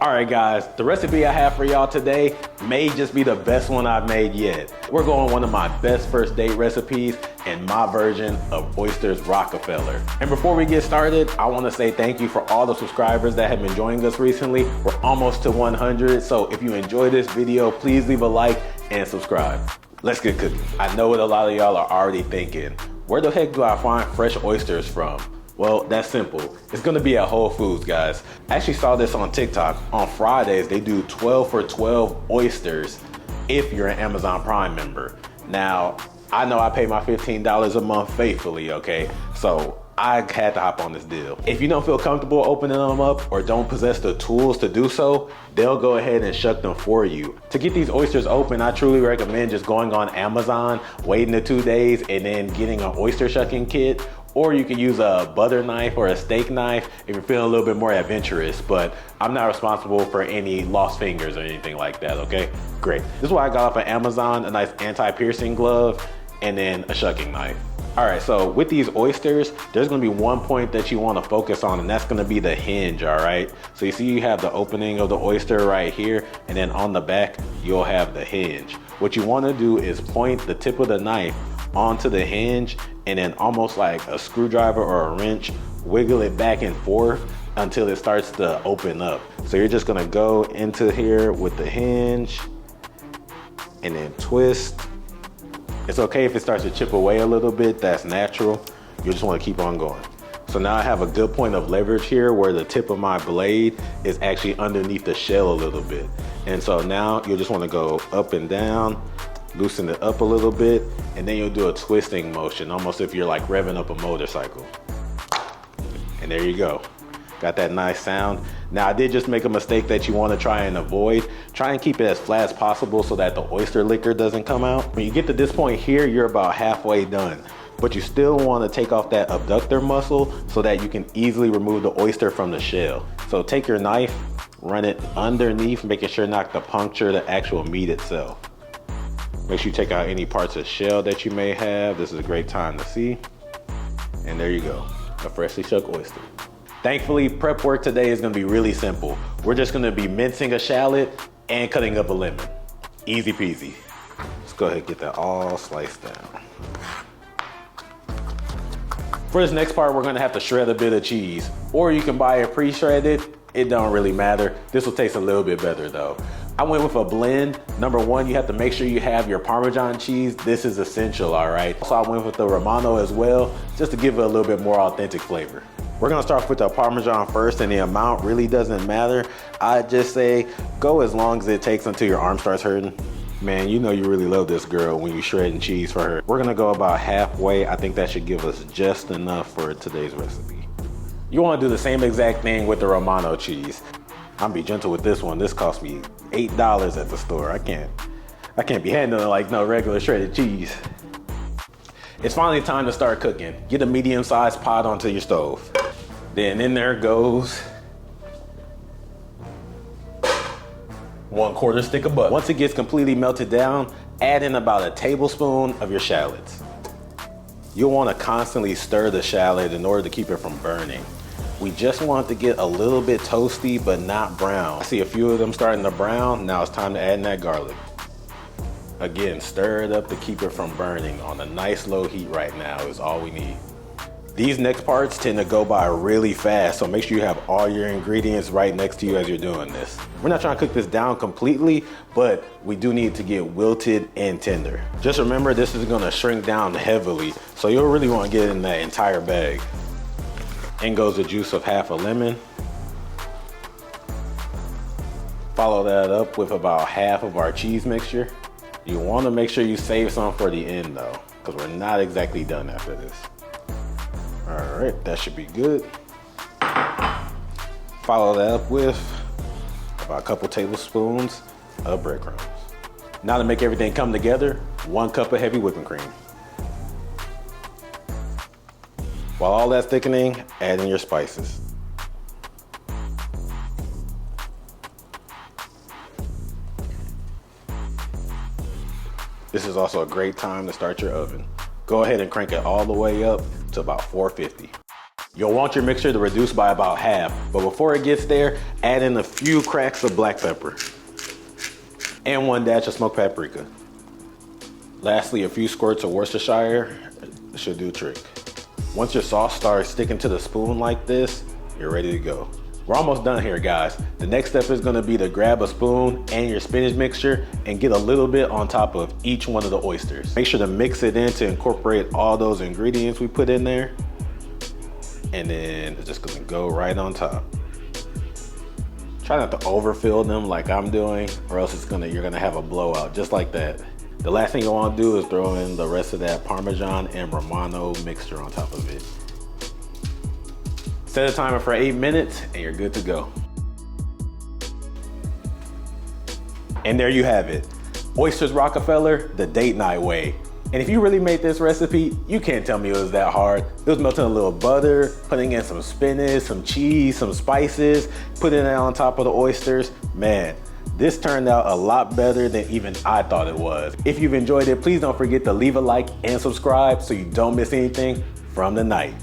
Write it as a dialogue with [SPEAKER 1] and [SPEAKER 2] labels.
[SPEAKER 1] All right, guys, the recipe I have for y'all today may just be the best one I've made yet. We're going one of my best first date recipes and my version of Oyster's Rockefeller. And before we get started, I want to say thank you for all the subscribers that have been joining us recently. We're almost to 100, so if you enjoyed this video, please leave a like and subscribe. Let's get cooking. I know what a lot of y'all are already thinking. Where the heck do I find fresh oysters from? Well, that's simple. It's gonna be at Whole Foods, guys. I actually saw this on TikTok. On Fridays, they do 12 for 12 oysters if you're an Amazon Prime member. Now, I know I pay my $15 a month faithfully, okay? So I had to hop on this deal. If you don't feel comfortable opening them up or don't possess the tools to do so, they'll go ahead and shuck them for you. To get these oysters open, I truly recommend just going on Amazon, waiting the 2 days, and then getting an oyster shucking kit. Or you can use a butter knife or a steak knife if you're feeling a little bit more adventurous, but I'm not responsible for any lost fingers or anything like that, okay? Great. This is what I got off of Amazon, a nice anti-piercing glove, and then a shucking knife. All right, so with these oysters, there's gonna be one point that you wanna focus on, and that's gonna be the hinge, all right? So you see you have the opening of the oyster right here, and then on the back, you'll have the hinge. What you wanna do is point the tip of the knife onto the hinge, and then almost like a screwdriver or a wrench, wiggle it back and forth until it starts to open up. So you're just gonna go into here with the hinge and then twist. It's okay if it starts to chip away a little bit, that's natural. You just wanna keep on going. So now I have a good point of leverage here where the tip of my blade is actually underneath the shell a little bit. And so now you'll just wanna go up and down, loosen it up a little bit, and then you'll do a twisting motion, almost if you're like revving up a motorcycle. And there you go. Got that nice sound. Now I did just make a mistake that you want to try and avoid. Try and keep it as flat as possible so that the oyster liquor doesn't come out. When you get to this point here, you're about halfway done. But you still want to take off that abductor muscle so that you can easily remove the oyster from the shell. So take your knife, run it underneath, making sure not to puncture the actual meat itself. Make sure you take out any parts of shell that you may have. This is a great time to see. And there you go, a freshly shucked oyster. Thankfully, prep work today is gonna be really simple. We're just gonna be mincing a shallot and cutting up a lemon. Easy peasy. Let's go ahead and get that all sliced down. For this next part, we're gonna have to shred a bit of cheese, or you can buy it pre-shredded. It don't really matter. This will taste a little bit better though. I went with a blend. Number one, you have to make sure you have your Parmesan cheese. This is essential, all right? So I went with the Romano as well, just to give it a little bit more authentic flavor. We're gonna start with the Parmesan first, and the amount really doesn't matter. I just say go as long as it takes until your arm starts hurting. Man, you know you really love this girl when you're shredding cheese for her. We're gonna go about halfway. I think that should give us just enough for today's recipe. You wanna do the same exact thing with the Romano cheese. I'm be gentle with this one. This cost me $8 at the store. I can't be handling like no regular shredded cheese. It's finally time to start cooking. Get a medium-sized pot onto your stove. Then in there goes 1/4 stick of butter. Once it gets completely melted down, add in about a tablespoon of your shallots. You'll want to constantly stir the shallot in order to keep it from burning. We just want it to get a little bit toasty, but not brown. I see a few of them starting to brown. Now it's time to add in that garlic. Again, stir it up to keep it from burning. On a nice low heat right now is all we need. These next parts tend to go by really fast, so make sure you have all your ingredients right next to you as you're doing this. We're not trying to cook this down completely, but we do need to get wilted and tender. Just remember, this is gonna shrink down heavily, so you'll really wanna get in that entire bag. In goes the juice of half a lemon. Follow that up with about half of our cheese mixture. You want to make sure you save some for the end though, because we're not exactly done after this. All right, that should be good. Follow that up with about a couple tablespoons of breadcrumbs. Now to make everything come together, 1 cup of heavy whipping cream. While all that's thickening, add in your spices. This is also a great time to start your oven. Go ahead and crank it all the way up to about 450. You'll want your mixture to reduce by about half, but before it gets there, add in a few cracks of black pepper and 1 dash of smoked paprika. Lastly, a few squirts of Worcestershire should do the trick. Once your sauce starts sticking to the spoon like this, you're ready to go. We're almost done here, guys. The next step is gonna be to grab a spoon and your spinach mixture and get a little bit on top of each one of the oysters. Make sure to mix it in to incorporate all those ingredients we put in there. And then it's just gonna go right on top. Try not to overfill them like I'm doing, or else you're gonna have a blowout just like that. The last thing you wanna do is throw in the rest of that Parmesan and Romano mixture on top of it. Set a timer for 8 minutes and you're good to go. And there you have it. Oysters Rockefeller, the date night way. And if you really made this recipe, you can't tell me it was that hard. It was melting a little butter, putting in some spinach, some cheese, some spices, putting it on top of the oysters. Man, this turned out a lot better than even I thought it was. If you've enjoyed it, please don't forget to leave a like and subscribe so you don't miss anything from the night.